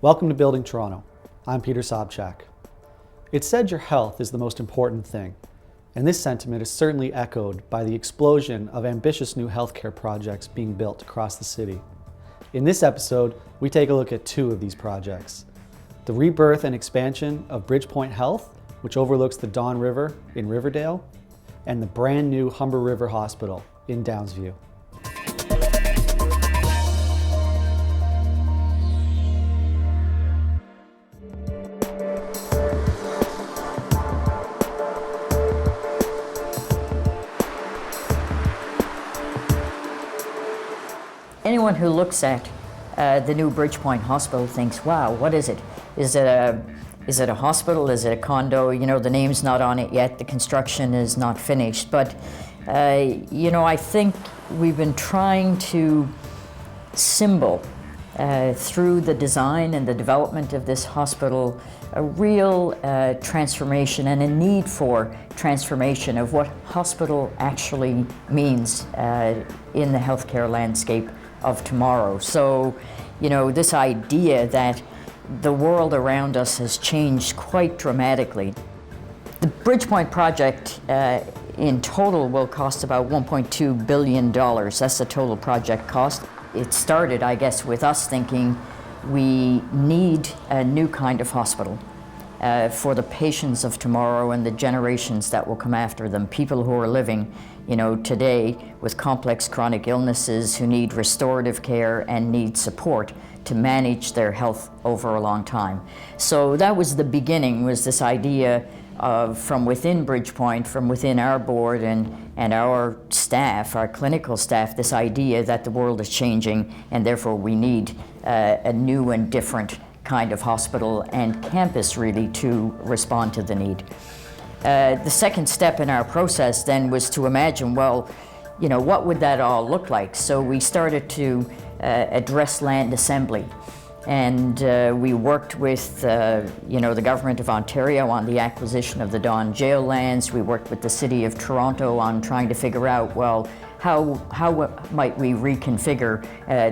Welcome to Building Toronto. I'm Peter Sobchak. It's said your health is the most important thing, and this sentiment is certainly echoed by the explosion of ambitious new healthcare projects being built across the city. In this episode, we take a look at two of these projects. The rebirth and expansion of Bridgepoint Health, which overlooks the Don River in Riverdale, and the brand new Humber River Hospital in Downsview. Anyone who looks at the new Bridgepoint Hospital thinks, wow, what is it? Is it a hospital? Is it a condo? You know, the name's not on it yet. The construction is not finished. But, I think we've been trying to symbol through the design and the development of this hospital a real transformation and a need for transformation of what hospital actually means in the healthcare landscape of tomorrow. So, this idea that the world around us has changed quite dramatically. The Bridgepoint project in total will cost about $1.2 billion. That's the total project cost. It started, I guess, with us thinking we need a new kind of hospital for the patients of tomorrow and the generations that will come after them, people who are living today with complex chronic illnesses who need restorative care and need support to manage their health over a long time. So that was the beginning, was this idea of, from within Bridgepoint, from within our board and our staff, our clinical staff, this idea that the world is changing and therefore we need a new and different kind of hospital and campus really to respond to the need. The second step in our process then was to imagine, what would that all look like? So we started to address land assembly. And we worked with, the Government of Ontario on the acquisition of the Don jail lands. We worked with the City of Toronto on trying to figure out, how might we reconfigure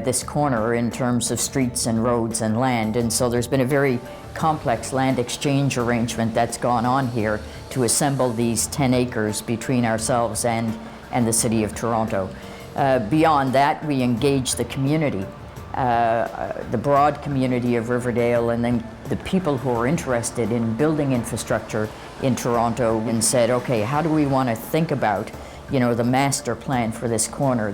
this corner in terms of streets and roads and land? And so there's been a very complex land exchange arrangement that's gone on here to assemble these 10 acres between ourselves and the City of Toronto. Beyond that, we engaged the community, the broad community of Riverdale, and then the people who are interested in building infrastructure in Toronto, and said, okay, how do we want to think about the master plan for this corner?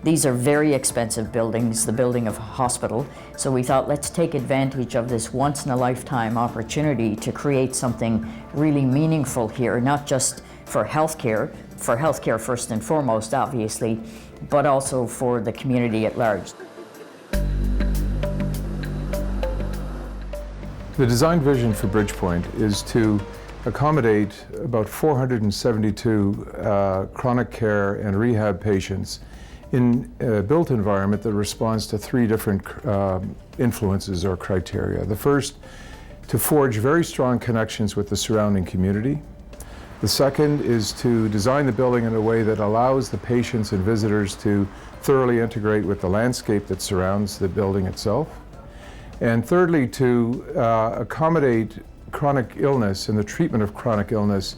These are very expensive buildings, the building of a hospital. So we thought, let's take advantage of this once-in-a-lifetime opportunity to create something really meaningful here, not just for healthcare first and foremost, obviously, but also for the community at large. The design vision for Bridgepoint is to accommodate about 472 chronic care and rehab patients in a built environment that responds to three different influences or criteria. The first, to forge very strong connections with the surrounding community. The second is to design the building in a way that allows the patients and visitors to thoroughly integrate with the landscape that surrounds the building itself. And thirdly, to accommodate chronic illness and the treatment of chronic illness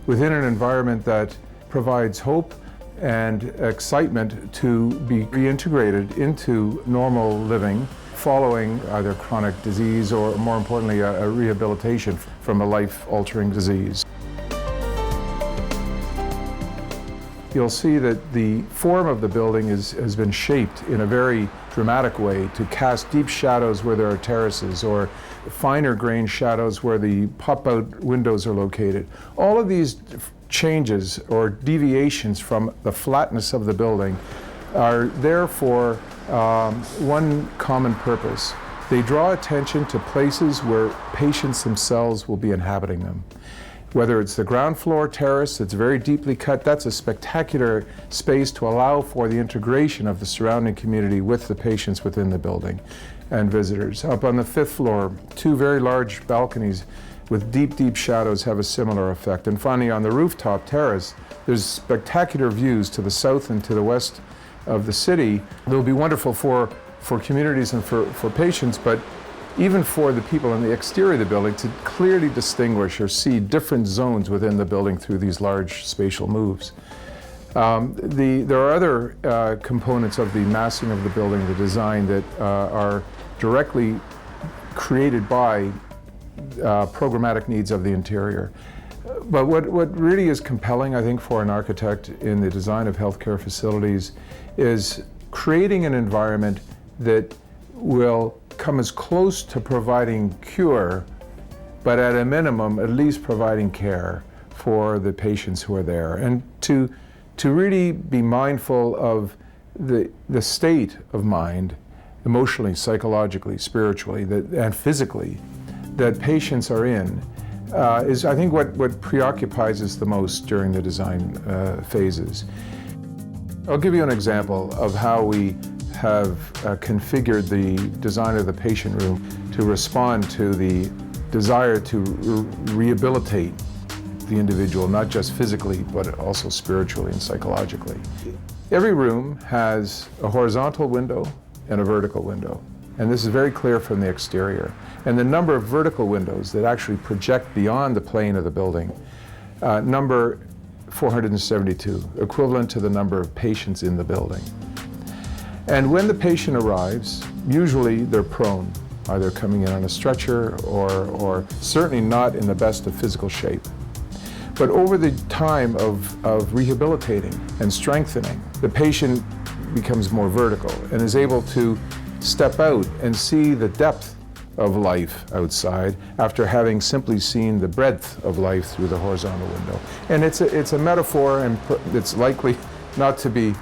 within an environment that provides hope and excitement to be reintegrated into normal living following either chronic disease or, more importantly, a rehabilitation from a life-altering disease. You'll see that the form of the building has been shaped in a very dramatic way to cast deep shadows where there are terraces, or finer grained shadows where the pop-out windows are located. All of these changes or deviations from the flatness of the building are there for one common purpose. They draw attention to places where patients themselves will be inhabiting them. Whether it's the ground floor terrace that's very deeply cut, that's a spectacular space to allow for the integration of the surrounding community with the patients within the building and visitors. Up on the 5th floor, two very large balconies with deep, deep shadows have a similar effect. And finally, on the rooftop terrace, there's spectacular views to the south and to the west of the city. They'll be wonderful for communities and for patients, but even for the people on the exterior of the building to clearly distinguish or see different zones within the building through these large spatial moves. There are other components of the massing of the building, the design, that are directly created by programmatic needs of the interior. But what really is compelling, I think, for an architect in the design of healthcare facilities is creating an environment that will come as close to providing cure, but at a minimum, at least providing care for the patients who are there. And to really be mindful of the state of mind, emotionally, psychologically, spiritually, and physically, that patients are in, is, I think, what preoccupies us the most during the design phases. I'll give you an example of how we have configured the design of the patient room to respond to the desire to rehabilitate the individual, not just physically, but also spiritually and psychologically. Every room has a horizontal window and a vertical window, and this is very clear from the exterior. And the number of vertical windows that actually project beyond the plane of the building number 472, equivalent to the number of patients in the building. And when the patient arrives, usually they're prone, either coming in on a stretcher or certainly not in the best of physical shape. But over the time of rehabilitating and strengthening, the patient becomes more vertical and is able to step out and see the depth of life outside after having simply seen the breadth of life through the horizontal window. And it's a metaphor, and it's likely not to be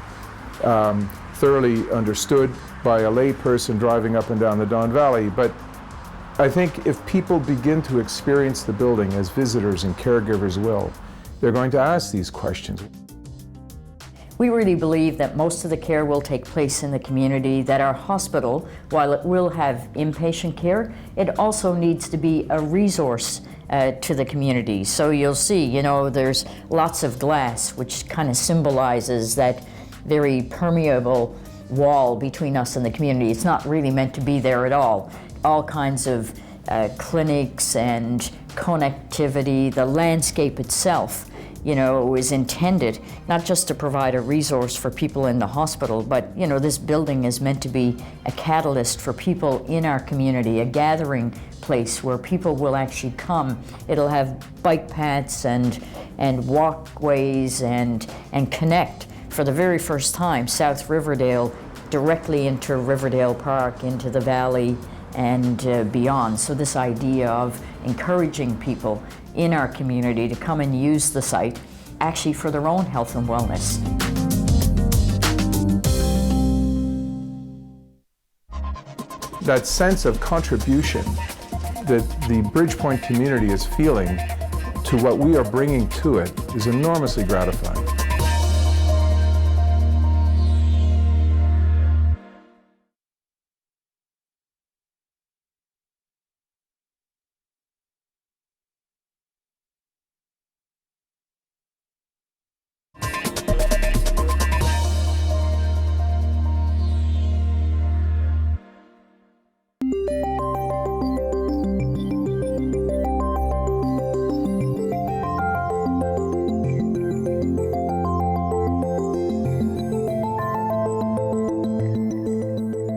thoroughly understood by a lay person driving up and down the Don Valley, but I think if people begin to experience the building as visitors and caregivers will, they're going to ask these questions. We really believe that most of the care will take place in the community, that our hospital, while it will have inpatient care, it also needs to be a resource to the community. So you'll see, there's lots of glass, which kind of symbolizes that very permeable wall between us and the community. It's not really meant to be there at all. All kinds of clinics and connectivity. The landscape itself, is intended not just to provide a resource for people in the hospital, but this building is meant to be a catalyst for people in our community, a gathering place where people will actually come. It'll have bike paths and walkways and connect for the very first time South Riverdale directly into Riverdale Park, into the valley and beyond. So this idea of encouraging people in our community to come and use the site actually for their own health and wellness. That sense of contribution that the Bridgepoint community is feeling to what we are bringing to it is enormously gratifying.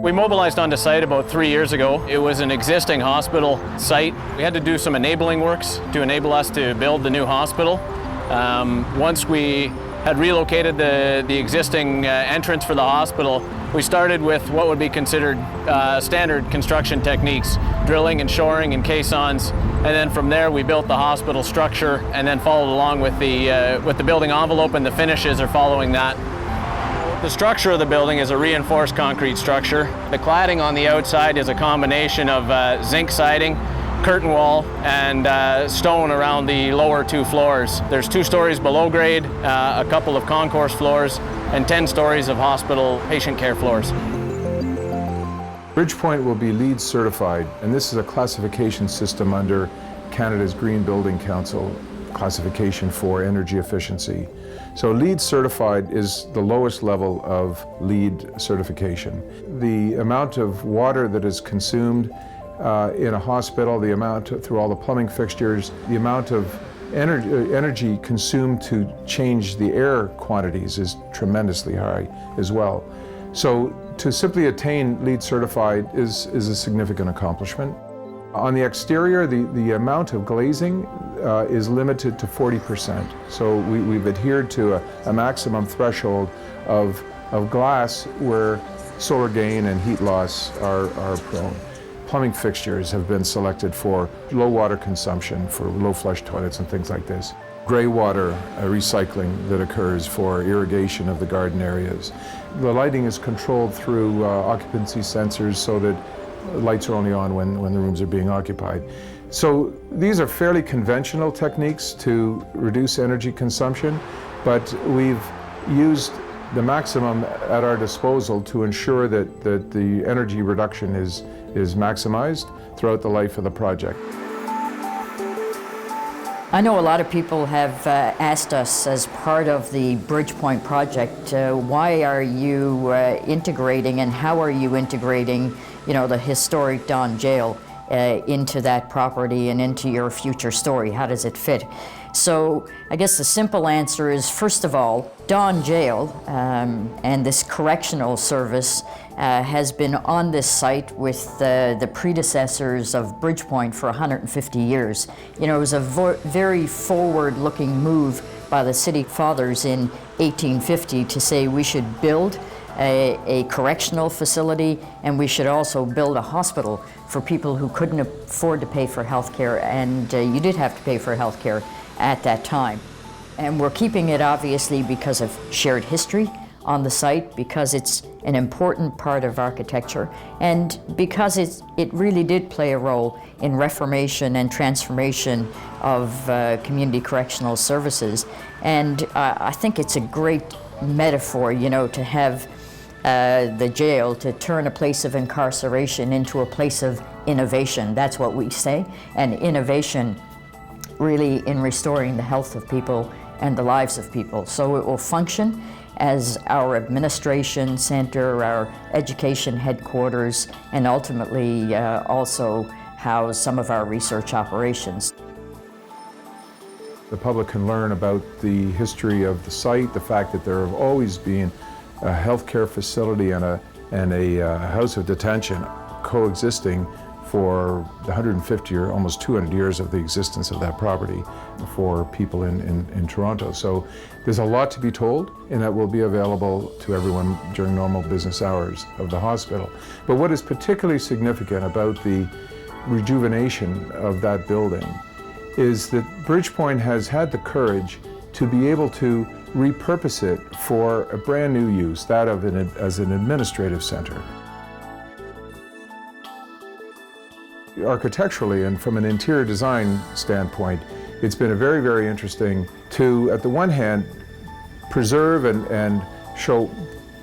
We mobilized onto site about 3 years ago. It was an existing hospital site. We had to do some enabling works to enable us to build the new hospital. Once we had relocated the existing entrance for the hospital, we started with what would be considered standard construction techniques, drilling and shoring and caissons, and then from there we built the hospital structure and then followed along with the building envelope, and the finishes are following that. The structure of the building is a reinforced concrete structure. The cladding on the outside is a combination of zinc siding, curtain wall, and stone around the lower 2 floors. There's 2 stories below grade, a couple of concourse floors, and 10 stories of hospital patient care floors. Bridgepoint will be LEED certified, and this is a classification system under Canada's Green Building Council classification for energy efficiency. So LEED certified is the lowest level of LEED certification. The amount of water that is consumed in a hospital, the amount through all the plumbing fixtures, the amount of energy consumed to change the air quantities is tremendously high as well. So to simply attain LEED certified is a significant accomplishment. On the exterior, the amount of glazing is limited to 40%. So we've adhered to a maximum threshold of glass where solar gain and heat loss are prone. Plumbing fixtures have been selected for low water consumption, for low flush toilets and things like this. Gray water recycling that occurs for irrigation of the garden areas. The lighting is controlled through occupancy sensors so that lights are only on when the rooms are being occupied. So these are fairly conventional techniques to reduce energy consumption, but we've used the maximum at our disposal to ensure that the energy reduction is maximized throughout the life of the project. I know a lot of people have asked us as part of the Bridgepoint project, why are you integrating and how are you integrating, the historic Don Jail into that property and into your future story? How does it fit? So I guess the simple answer is, first of all, Don Jail and this correctional service has been on this site with the predecessors of Bridgepoint for 150 years. It was a very forward-looking move by the city fathers in 1850 to say we should build a correctional facility and we should also build a hospital for people who couldn't afford to pay for health care, and you did have to pay for health care at that time. And we're keeping it obviously because of shared history on the site, because it's an important part of architecture, and because it really did play a role in reformation and transformation of community correctional services. And I think it's a great metaphor, to have the jail to turn a place of incarceration into a place of innovation. That's what we say, and innovation really in restoring the health of people and the lives of people. So it will function as our administration center, our education headquarters, and ultimately also house some of our research operations. The public can learn about the history of the site, the fact that there have always been a healthcare facility and a house of detention coexisting for the 150 or almost 200 years of the existence of that property for people in Toronto. So there's a lot to be told, and that will be available to everyone during normal business hours of the hospital. But what is particularly significant about the rejuvenation of that building is that Bridgepoint has had the courage to be able to repurpose it for a brand new use, that of as an administrative center. Architecturally and from an interior design standpoint, it's been a very, very interesting to, at the one hand, preserve and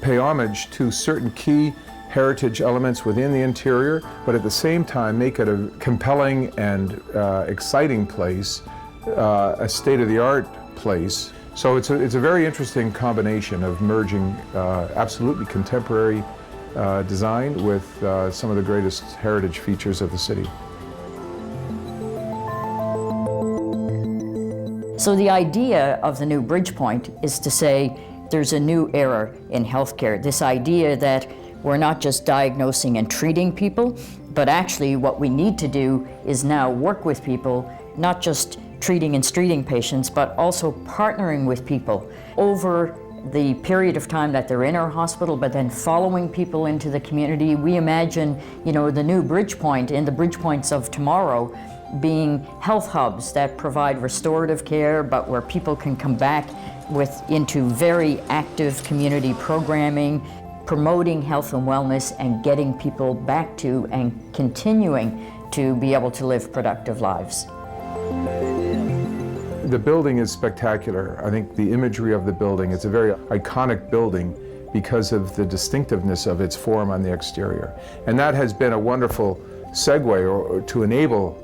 pay homage to certain key heritage elements within the interior, but at the same time make it a compelling and exciting place, a state-of-the-art place. So it's a very interesting combination of merging absolutely contemporary design with some of the greatest heritage features of the city. So the idea of the new Bridgepoint is to say there's a new era in healthcare. This idea that we're not just diagnosing and treating people, but actually what we need to do is now work with people, not just treating and treating patients, but also partnering with people over the period of time that they're in our hospital, but then following people into the community. We imagine, the new Bridgepoint and the Bridgepoints of tomorrow being health hubs that provide restorative care, but where people can come back into very active community programming, promoting health and wellness and getting people back to and continuing to be able to live productive lives. The building is spectacular. I think the imagery of the building, it's a very iconic building because of the distinctiveness of its form on the exterior. And that has been a wonderful segue to enable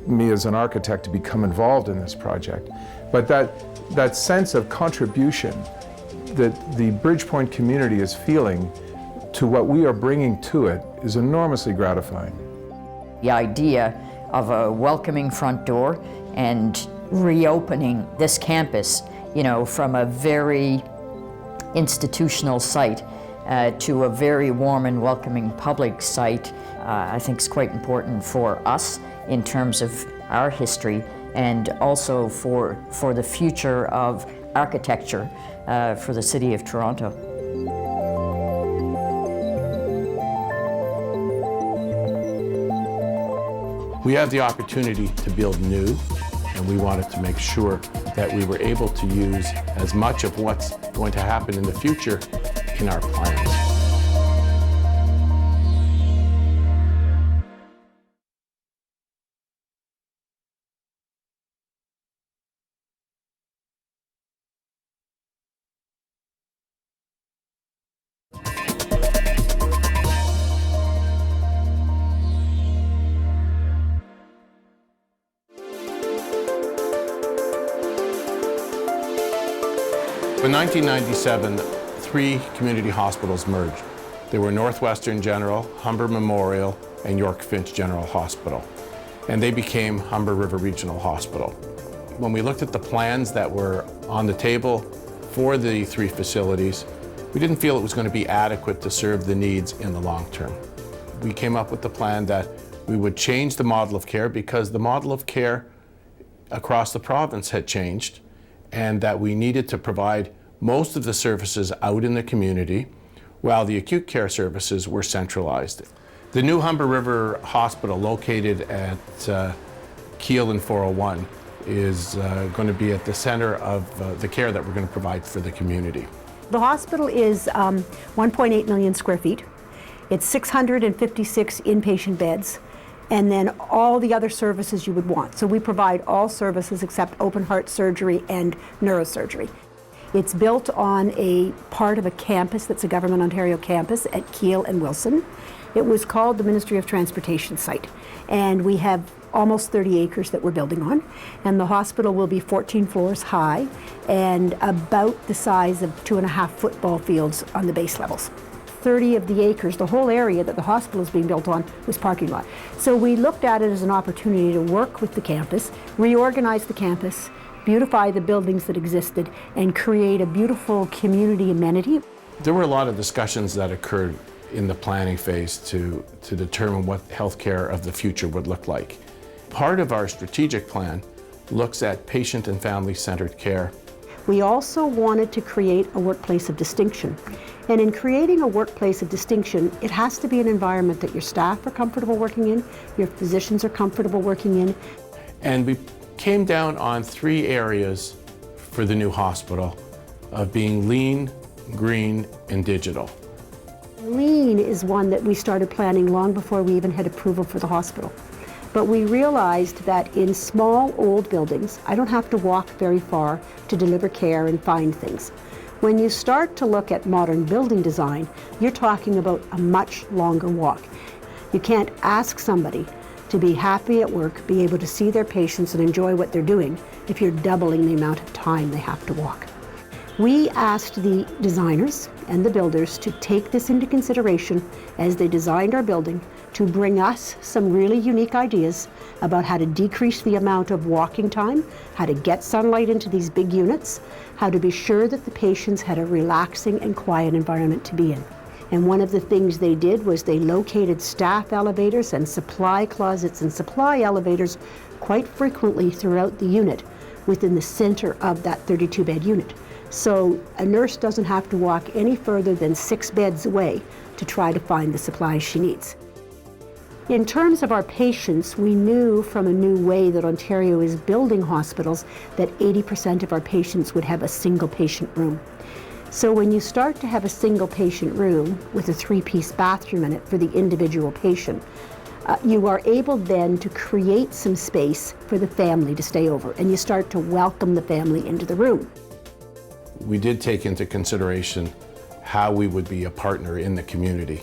me as an architect to become involved in this project. But that sense of contribution that the Bridgepoint community is feeling to what we are bringing to it is enormously gratifying. The idea of a welcoming front door and reopening this campus, you know, from a very institutional site to a very warm and welcoming public site, I think is quite important for us in terms of our history and also for the future of architecture for the City of Toronto. We have the opportunity to build new, and we wanted to make sure that we were able to use as much of what's going to happen in the future in our plans. In 1997, 3 community hospitals merged. They were Northwestern General, Humber Memorial, and York Finch General Hospital. And they became Humber River Regional Hospital. When we looked at the plans that were on the table for the 3 facilities, we didn't feel it was going to be adequate to serve the needs in the long term. We came up with the plan that we would change the model of care because the model of care across the province had changed, and that we needed to provide most of the services out in the community while the acute care services were centralized. The new Humber River Hospital, located at Keele and 401, is going to be at the center of the care that we're going to provide for the community. The hospital is 1.8 million square feet. It's 656 inpatient beds, and then all the other services you would want. So we provide all services except open heart surgery and neurosurgery. It's built on a part of a campus that's a Government Ontario campus at Keele and Wilson. It was called the Ministry of Transportation site, and we have almost 30 acres that we're building on, and the hospital will be 14 floors high and about the size of 2.5 football fields on the base levels. 30 of the acres, the whole area that the hospital is being built on, was parking lot. So we looked at it as an opportunity to work with the campus, reorganize the campus, beautify the buildings that existed, and create a beautiful community amenity. There were a lot of discussions that occurred in the planning phase to determine what healthcare of the future would look like. Part of our strategic plan looks at patient and family-centered care. We also wanted to create a workplace of distinction. And in creating a workplace of distinction, it has to be an environment that your staff are comfortable working in, your physicians are comfortable working in. And we came down on 3 areas for the new hospital of being lean, green, and digital. Lean is one that we started planning long before we even had approval for the hospital. But we realized that in small, old buildings, I don't have to walk very far to deliver care and find things. When you start to look at modern building design, you're talking about a much longer walk. You can't ask somebody to be happy at work, be able to see their patients and enjoy what they're doing if you're doubling the amount of time they have to walk. We asked the designers and the builders to take this into consideration as they designed our building, to bring us some really unique ideas about how to decrease the amount of walking time, how to get sunlight into these big units, how to be sure that the patients had a relaxing and quiet environment to be in. And one of the things they did was they located staff elevators and supply closets and supply elevators quite frequently throughout the unit within the center of that 32-bed unit. So a nurse doesn't have to walk any further than 6 beds away to try to find the supplies she needs. In terms of our patients, we knew from a new way that Ontario is building hospitals that 80% of our patients would have a single patient room. So when you start to have a single patient room with a 3-piece bathroom in it for the individual patient, you are able then to create some space for the family to stay over, and you start to welcome the family into the room. We did take into consideration how we would be a partner in the community.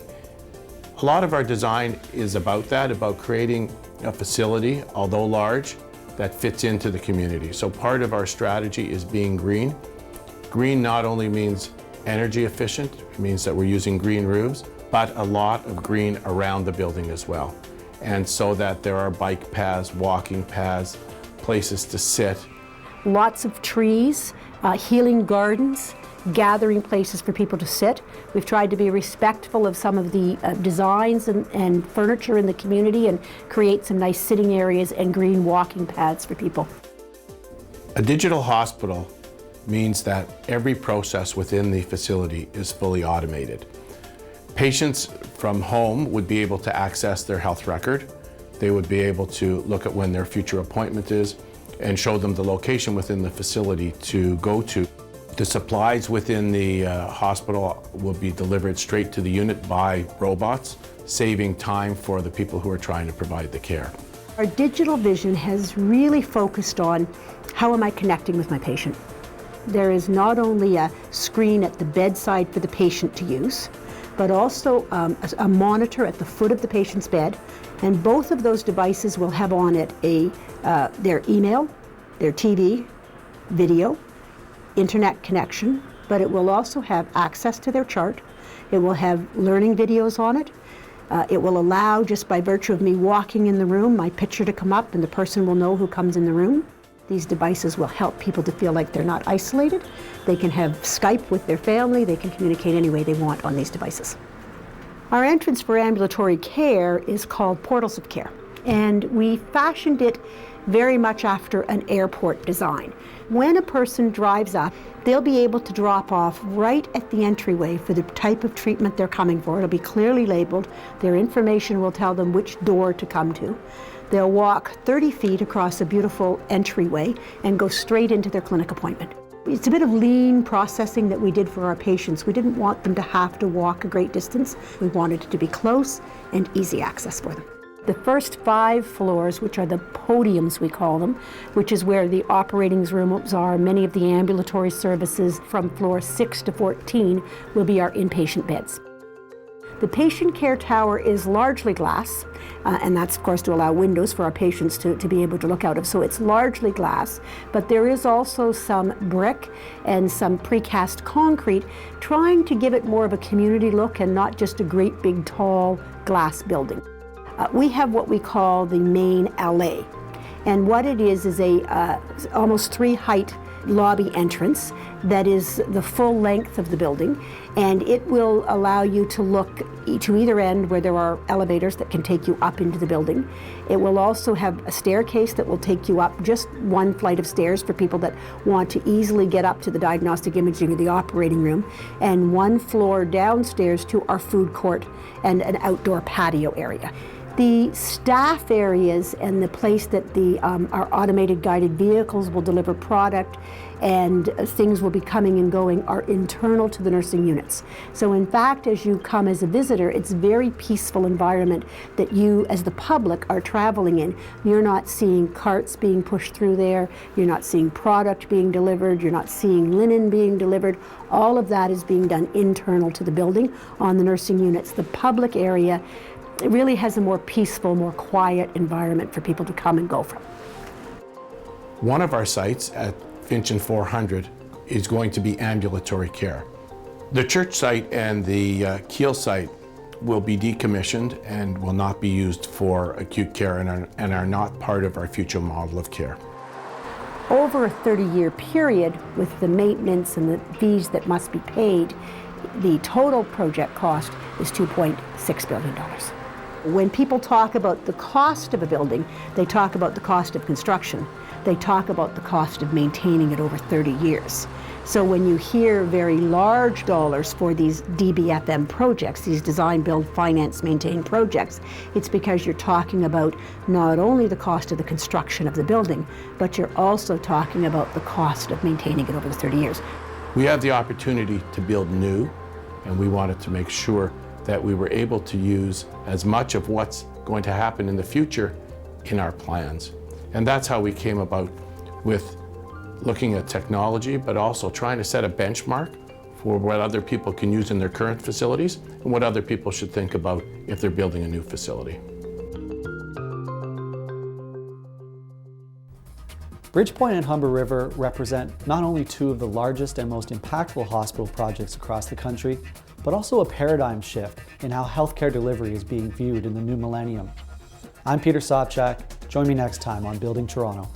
A lot of our design is about that, about creating a facility, although large, that fits into the community. So part of our strategy is being green. Green not only means energy efficient, it means that we're using green roofs, but a lot of green around the building as well. and so that there are bike paths, walking paths, places to sit. Lots of trees, healing gardens, gathering places for people to sit. We've tried to be respectful of some of the designs and furniture in the community and create some nice sitting areas and green walking paths for people. A digital hospital means that every process within the facility is fully automated. Patients from home would be able to access their health record. They would be able to look at when their future appointment is and show them the location within the facility to go to. The supplies within the hospital will be delivered straight to the unit by robots, saving time for the people who are trying to provide the care. Our digital vision has really focused on how am I connecting with my patient. There is not only a screen at the bedside for the patient to use, but also a monitor at the foot of the patient's bed, and both of those devices will have on it their email, their TV, video, internet connection, but it will also have access to their chart. It will have learning videos on it. It will allow, just by virtue of me walking in the room, my picture to come up and the person will know who comes in the room. These devices will help people to feel like they're not isolated. They can have Skype with their family. They can communicate any way they want on these devices. Our entrance for ambulatory care is called Portals of Care, and we fashioned it very much after an airport design. When a person drives up, they'll be able to drop off right at the entryway for the type of treatment they're coming for. It'll be clearly labeled. Their information will tell them which door to come to. They'll walk 30 feet across a beautiful entryway and go straight into their clinic appointment. It's a bit of lean processing that we did for our patients. We didn't want them to have to walk a great distance. We wanted it to be close and easy access for them. The first 5 floors, which are the podiums we call them, which is where the operating rooms are, many of the ambulatory services from floor 6 to 14 will be our inpatient beds. The patient care tower is largely glass, and that's of course to allow windows for our patients to be able to look out of. So it's largely glass, but there is also some brick and some precast concrete, trying to give it more of a community look and not just a great big tall glass building. We have what we call the main LA, and what it is a almost 3-height lobby entrance that is the full length of the building, and it will allow you to look to either end where there are elevators that can take you up into the building. It will also have a staircase that will take you up just 1 flight of stairs for people that want to easily get up to the diagnostic imaging or the operating room, and 1 floor downstairs to our food court and an outdoor patio area. The staff areas and the place that our automated guided vehicles will deliver product and things will be coming and going are internal to the nursing units. So in fact, as you come as a visitor, it's a very peaceful environment that you as the public are traveling in. You're not seeing carts being pushed through there, you're not seeing product being delivered, you're not seeing linen being delivered. All of that is being done internal to the building on the nursing units. The public area, it really has a more peaceful, more quiet environment for people to come and go from. One of our sites at Finch and 400 is going to be ambulatory care. The church site and the Kiel site will be decommissioned and will not be used for acute care and are not part of our future model of care. Over a 30-year period, with the maintenance and the fees that must be paid, the total project cost is $2.6 billion. When people talk about the cost of a building, they talk about the cost of construction. They talk about the cost of maintaining it over 30 years. So when you hear very large dollars for these DBFM projects, these design, build, finance, maintain projects, it's because you're talking about not only the cost of the construction of the building, but you're also talking about the cost of maintaining it over the 30 years. We have the opportunity to build new, and we wanted to make sure that we were able to use as much of what's going to happen in the future in our plans. And that's how we came about with looking at technology, but also trying to set a benchmark for what other people can use in their current facilities and what other people should think about if they're building a new facility. Bridgepoint and Humber River represent not only 2 of the largest and most impactful hospital projects across the country, but also a paradigm shift in how healthcare delivery is being viewed in the new millennium. I'm Peter Sobchak. Join me next time on Building Toronto.